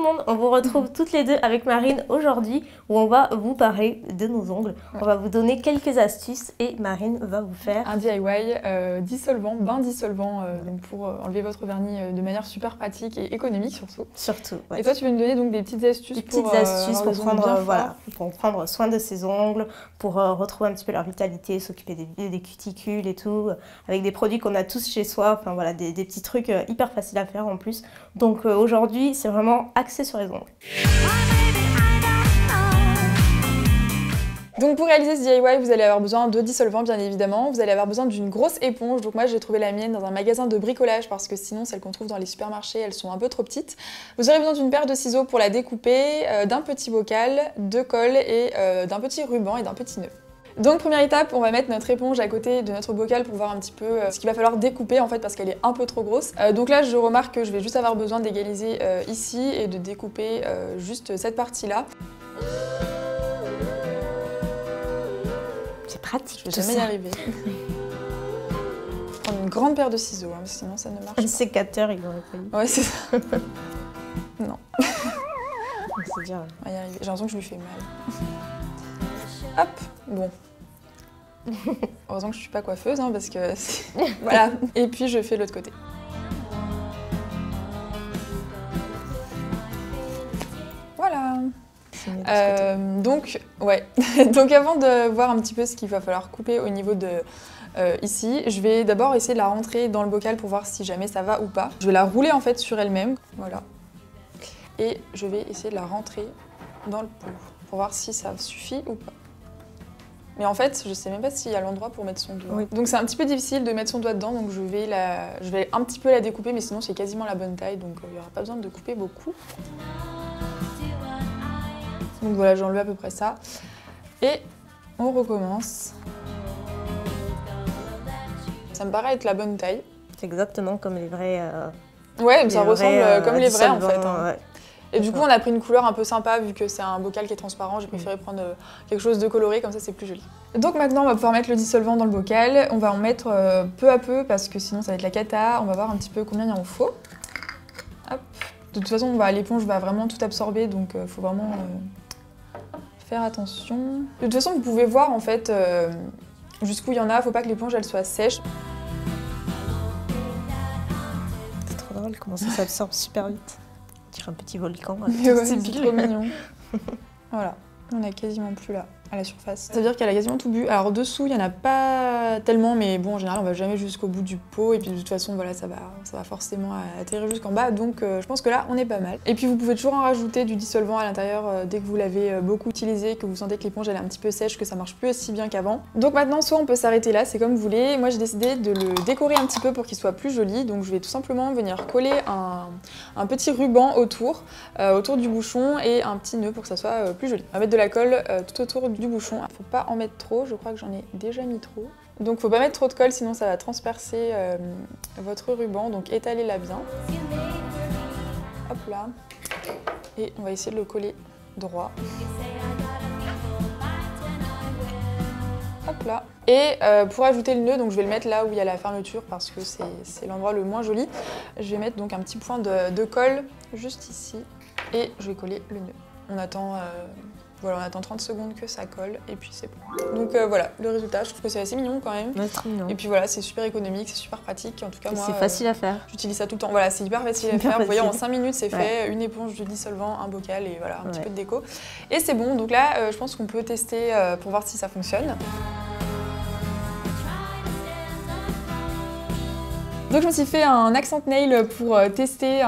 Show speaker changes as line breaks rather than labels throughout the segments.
le monde, on vous retrouve toutes les deux avec Marine aujourd'hui où on va vous parler de nos ongles. Ouais. On va vous donner quelques astuces et Marine va vous faire
un DIY dissolvant, bain dissolvant donc pour enlever votre vernis de manière super pratique et économique surtout.
Surtout. Ouais.
Et toi tu veux nous donner donc des petites astuces
pour prendre soin de ses ongles, pour retrouver un petit peu leur vitalité, s'occuper des cuticules et tout, avec des produits qu'on a tous chez soi, enfin voilà, des petits trucs hyper faciles à faire en plus. Donc aujourd'hui, c'est vraiment axé sur les ongles.
Donc pour réaliser ce DIY, vous allez avoir besoin de dissolvant bien évidemment, vous allez avoir besoin d'une grosse éponge, donc moi j'ai trouvé la mienne dans un magasin de bricolage parce que sinon celles qu'on trouve dans les supermarchés elles sont un peu trop petites. Vous aurez besoin d'une paire de ciseaux pour la découper, d'un petit bocal, de colle et d'un petit ruban et d'un petit nœud. Donc première étape, on va mettre notre éponge à côté de notre bocal pour voir un petit peu ce qu'il va falloir découper en fait parce qu'elle est un peu trop grosse. Donc là je remarque que je vais juste avoir besoin d'égaliser ici et de découper juste cette partie là.
C'est pratique.
Je vais jamais y arriver. Je vais prendre une grande paire de ciseaux, hein, sinon ça ne marche pas.
Un sécateur, il aurait fallu.
Ouais, c'est ça. Non.
C'est dur.
On va y arriver. J'ai l'impression que je lui fais mal. Hop, bon. Heureusement que je suis pas coiffeuse, hein, parce que voilà. Et puis je fais l'autre côté. Voilà. Donc, ouais. Donc avant de voir un petit peu ce qu'il va falloir couper au niveau de ici, je vais d'abord essayer de la rentrer dans le bocal pour voir si jamais ça va ou pas. Je vais la rouler en fait sur elle-même, voilà. Et je vais essayer de la rentrer dans le pot pour voir si ça suffit ou pas. Mais en fait, je sais même pas s'il y a l'endroit pour mettre son doigt. Oui. Donc c'est un petit peu difficile de mettre son doigt dedans, donc je vais un petit peu la découper, mais sinon c'est quasiment la bonne taille, donc il n'y aura pas besoin de couper beaucoup. Donc voilà, j'ai enlevé à peu près ça. Et on recommence. Ça me paraît être la bonne taille.
C'est exactement comme les vrais...
Ouais, ça ressemble comme les vrais en fait. Hein.
Ouais.
Et du coup, on a pris une couleur un peu sympa, vu que c'est un bocal qui est transparent. J'ai préféré prendre quelque chose de coloré, comme ça c'est plus joli. Donc maintenant, on va pouvoir mettre le dissolvant dans le bocal. On va en mettre peu à peu, parce que sinon ça va être la cata. On va voir un petit peu combien il en faut. Hop. De toute façon, l'éponge va vraiment tout absorber, donc il faut vraiment faire attention. De toute façon, vous pouvez voir en fait jusqu'où il y en a. Faut pas que l'éponge elle soit sèche.
C'est trop drôle comment ça s'absorbe super vite. Un petit volcan.
Ouais, c'est trop mignon. Voilà, on est quasiment plus là, à la surface. Ça veut dire qu'elle a quasiment tout bu. Alors dessous, il n'y en a pas tellement, mais bon, en général, on va jamais jusqu'au bout du pot. Et puis de toute façon, voilà, ça va forcément atterrir jusqu'en bas. Donc je pense que là, on est pas mal. Et puis vous pouvez toujours en rajouter du dissolvant à l'intérieur dès que vous l'avez beaucoup utilisé, que vous sentez que l'éponge elle est un petit peu sèche, que ça marche plus aussi bien qu'avant. Donc maintenant, soit on peut s'arrêter là, c'est comme vous voulez. Moi, j'ai décidé de le décorer un petit peu pour qu'il soit plus joli. Donc je vais tout simplement venir coller un petit ruban autour du bouchon et un petit nœud pour que ça soit plus joli. On va mettre de la colle tout autour du bouchon. Faut pas en mettre trop, je crois que j'en ai déjà mis trop. Donc faut pas mettre trop de colle, sinon ça va transpercer votre ruban, donc étalez-la bien. Hop là. Et on va essayer de le coller droit. Hop là. Et pour ajouter le nœud, donc je vais le mettre là où il y a la fermeture parce que c'est l'endroit le moins joli. Je vais mettre donc un petit point de colle juste ici et je vais coller le nœud. On attend... Voilà, on attend 30 secondes que ça colle et puis c'est bon. Donc voilà, le résultat, je trouve que c'est assez mignon quand même.
Ouais, c'est mignon.
Et puis voilà, c'est super économique, c'est super pratique. En tout cas, moi,
c'est facile à faire.
J'utilise ça tout le temps. Voilà, c'est hyper facile à faire. Vous voyez, en 5 minutes, c'est fait. Une éponge, du dissolvant, un bocal et voilà, un petit peu de déco. Et c'est bon. Donc là, je pense qu'on peut tester pour voir si ça fonctionne. Donc je me suis fait un accent nail pour tester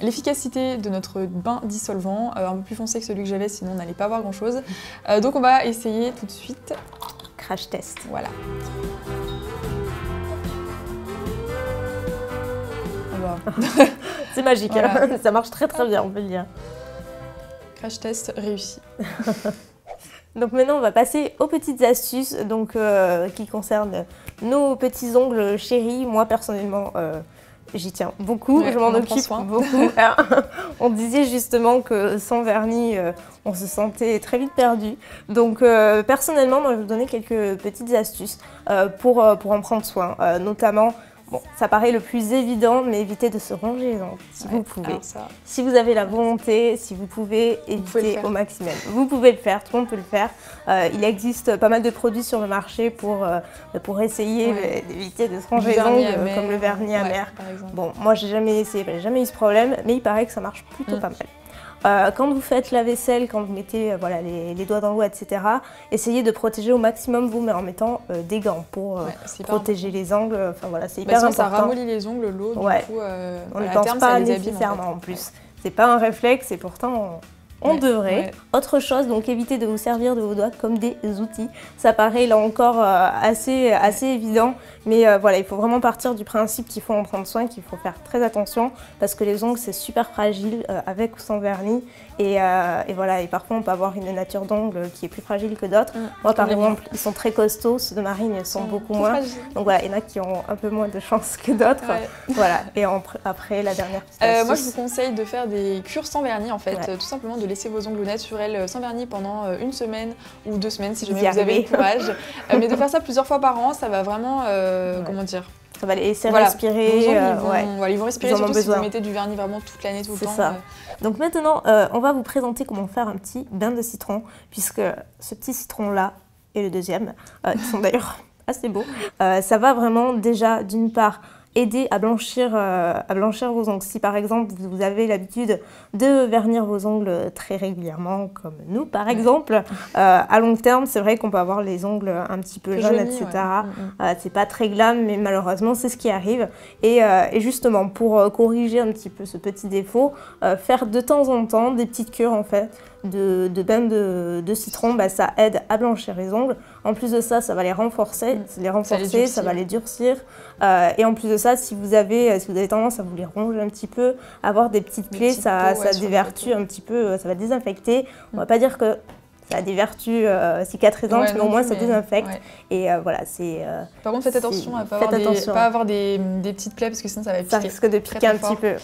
l'efficacité de notre bain dissolvant, un peu plus foncé que celui que j'avais, sinon on n'allait pas voir grand chose. Donc on va essayer tout de suite.
Crash test.
Voilà. Voilà.
C'est magique, voilà. Hein. Ça marche très bien, on peut le dire.
Crash test réussi.
Donc maintenant on va passer aux petites astuces donc, qui concernent nos petits ongles chéris. Moi personnellement j'y tiens beaucoup, je m'en occupe beaucoup. On disait justement que sans vernis on se sentait très vite perdu. Donc personnellement moi je vais vous donner quelques petites astuces pour en prendre soin. Notamment Bon, ça paraît le plus évident, mais évitez de se ronger les ongles si vous pouvez. Si vous avez la volonté, si vous pouvez, évitez au maximum. Vous pouvez le faire, tout le monde peut le faire. Il existe pas mal de produits sur le marché pour essayer d'éviter de se ronger les ongles, comme le vernis amer. Bon, moi j'ai jamais essayé, j'ai jamais eu ce problème, mais il paraît que ça marche plutôt pas mal. Quand vous faites la vaisselle, quand vous mettez voilà, les doigts dans l'eau, etc., essayez de protéger au maximum vous, mais en mettant des gants pour protéger les ongles. Enfin voilà, c'est hyper important.
Ça ramollit les ongles, l'eau, du coup,
on ne pense pas nécessairement en plus. C'est pas un réflexe et pourtant on devrait. Autre chose, donc évitez de vous servir de vos doigts comme des outils. Ça paraît là encore assez évident, mais voilà, il faut vraiment partir du principe qu'il faut en prendre soin, qu'il faut faire très attention parce que les ongles c'est super fragile avec ou sans vernis et voilà, et parfois on peut avoir une nature d'ongles qui est plus fragile que d'autres. Moi par exemple, ils sont très costauds, ceux de Marine ils sont beaucoup moins. Donc voilà, il y en a qui ont un peu moins de chance que d'autres. Voilà, et après la dernière petite astuce.
Moi je vous conseille de faire des cures sans vernis en fait, tout simplement de laisser vos ongles naturels sans vernis pendant une semaine ou 2 semaines si jamais vous avez le courage. Mais de faire ça plusieurs fois par an, ça va vraiment, comment dire,
ça va les laisser respirer.
Ils vont respirer, surtout si vous mettez du vernis vraiment toute l'année, tout le temps.
C'est ça. Donc maintenant, on va vous présenter comment faire un petit bain de citron, puisque ce petit citron-là et le deuxième, qui sont d'ailleurs assez beaux, ça va vraiment déjà d'une part aider à blanchir vos ongles. Si par exemple vous avez l'habitude de vernir vos ongles très régulièrement, comme nous par exemple, à long terme c'est vrai qu'on peut avoir les ongles un petit peu jaunes, etc. C'est pas très glam, mais malheureusement c'est ce qui arrive. Et justement pour corriger un petit peu ce petit défaut, faire de temps en temps des petites cures en fait de bain de citron, ça aide à blanchir les ongles. En plus de ça, ça va les renforcer, ça va les durcir. Et en plus de ça, si vous avez tendance à vous les ronger un petit peu, avoir des petites plaies, ça dévertue un petit peu, ça va désinfecter. On va pas dire que ça a des vertus cicatrisantes, mais au moins ça désinfecte. Et voilà, c'est...
Par contre, faites attention à ne pas avoir des petites plaies, parce que sinon ça va piquer.
Ça risque de piquer un petit peu,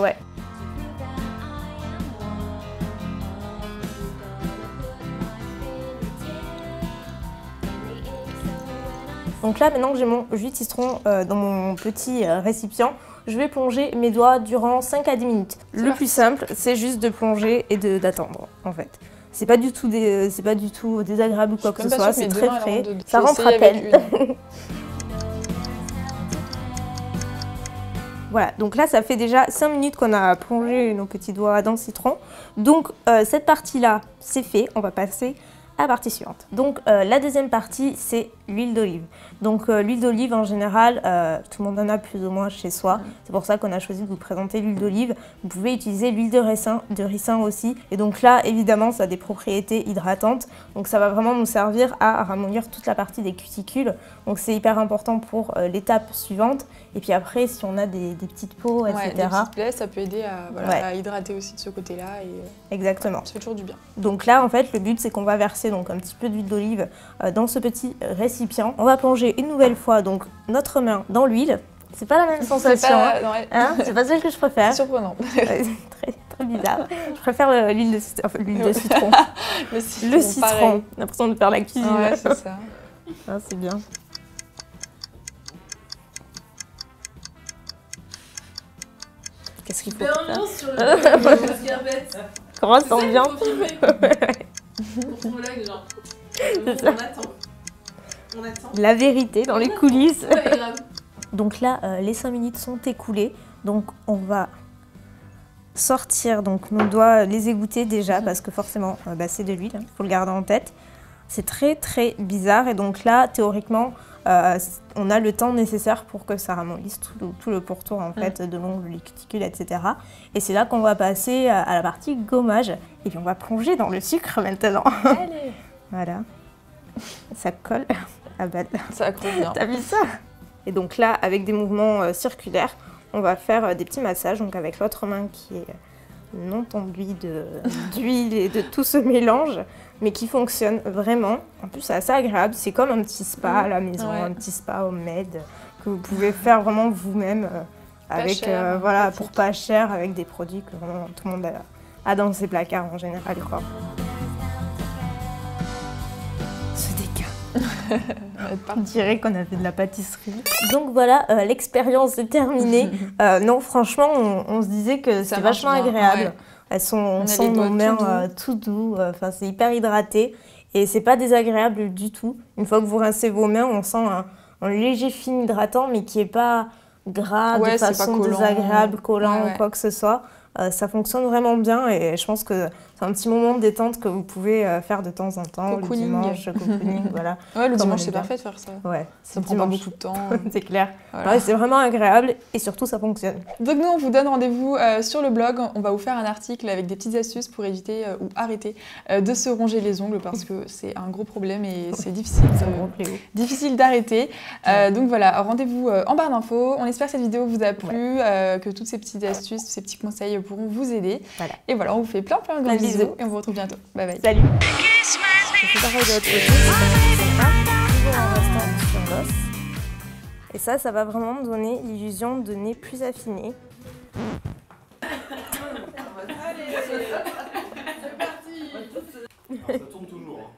Donc là, maintenant que j'ai mon jus de citron dans mon petit récipient, je vais plonger mes doigts durant 5 à 10 minutes. Le plus simple, c'est juste de plonger et d'attendre, en fait. C'est pas du tout désagréable ou quoi que ce soit, c'est très frais, ça rentre à peine. Voilà, donc là, ça fait déjà 5 minutes qu'on a plongé nos petits doigts dans le citron. Donc cette partie-là, c'est fait, on va passer à la partie suivante. Donc la deuxième partie, c'est l'huile d'olive. Donc l'huile d'olive en général, tout le monde en a plus ou moins chez soi. C'est pour ça qu'on a choisi de vous présenter l'huile d'olive. Vous pouvez utiliser l'huile de ricin aussi. Et donc là, évidemment, ça a des propriétés hydratantes. Donc ça va vraiment nous servir à ramollir toute la partie des cuticules. Donc c'est hyper important pour l'étape suivante. Et puis après, si on a des petites peaux, etc.
Des petites plaies, ça peut aider à hydrater aussi de ce côté-là.
Exactement.
Ça fait toujours du bien.
Donc là, en fait, le but, c'est qu'on va verser donc un petit peu d'huile d'olive dans ce petit récipient. On va plonger une nouvelle fois donc notre main dans l'huile. C'est pas la même sensation, c'est pas celle que je préfère.
C'est surprenant.
Très bizarre. Je préfère l'huile de citron. Le citron. J'ai l'impression de faire la cuisine.
Ouais, c'est ça.
C'est bien. Qu'est-ce qu'il faut faire
sur le
Comment ça ambiance?
On attend.
La vérité dans les coulisses. Donc là, les 5 minutes sont écoulées. Donc on va sortir donc nos doigts, les égoutter déjà parce que forcément c'est de l'huile, il faut le garder en tête. C'est très très bizarre et donc là théoriquement on a le temps nécessaire pour que ça ramollisse tout le pourtour en fait de l'ongle, les cuticules, etc. Et c'est là qu'on va passer à la partie gommage et puis on va plonger dans le sucre maintenant.
Allez.
Voilà, ça colle. Ah bah,
ça accroche bien.
T'as vu ça? Et donc là, avec des mouvements circulaires, on va faire des petits massages, donc avec l'autre main qui est non tendue d'huile et de tout ce mélange, mais qui fonctionne vraiment. En plus, c'est assez agréable, c'est comme un petit spa à la maison, un petit spa homemade que vous pouvez faire vraiment vous-même, avec voilà, pour pas cher, avec des produits que vraiment tout le monde a dans ses placards en général, quoi. Ce dégât. On dirait qu'on a fait de la pâtisserie. Donc voilà, l'expérience est terminée. Non, franchement, on se disait que c'est vachement agréable. Ouais. Elles sont, on sent nos mains tout doux, c'est hyper hydraté. Et c'est pas désagréable du tout. Une fois que vous rincez vos mains, on sent un léger film hydratant, mais qui est pas gras, de façon désagréable, collant ou quoi que ce soit. Ça fonctionne vraiment bien et je pense que c'est un petit moment de détente que vous pouvez faire de temps en temps, le dimanche, cocooning, voilà.
Ouais, le dimanche, c'est parfait de faire ça.
Ouais,
ça prend pas beaucoup de temps.
C'est clair. Voilà. Ouais, c'est vraiment agréable et surtout, ça fonctionne.
Donc nous, on vous donne rendez-vous sur le blog. On va vous faire un article avec des petites astuces pour éviter ou arrêter de se ronger les ongles parce que c'est un gros problème et c'est difficile d'arrêter. Donc voilà, rendez-vous en barre d'infos. On espère que cette vidéo vous a plu, que toutes ces petites astuces, tous ces petits conseils pourront vous aider. Voilà. Et voilà, on vous fait plein de gros bisous et on vous retrouve bientôt. Bye bye.
Salut. Je fais pareil de l'autre côté, toujours en restant sur l'os. Et ça va vraiment me donner l'illusion de nez plus affiné.
Allez, c'est parti.
Ça tourne toujours.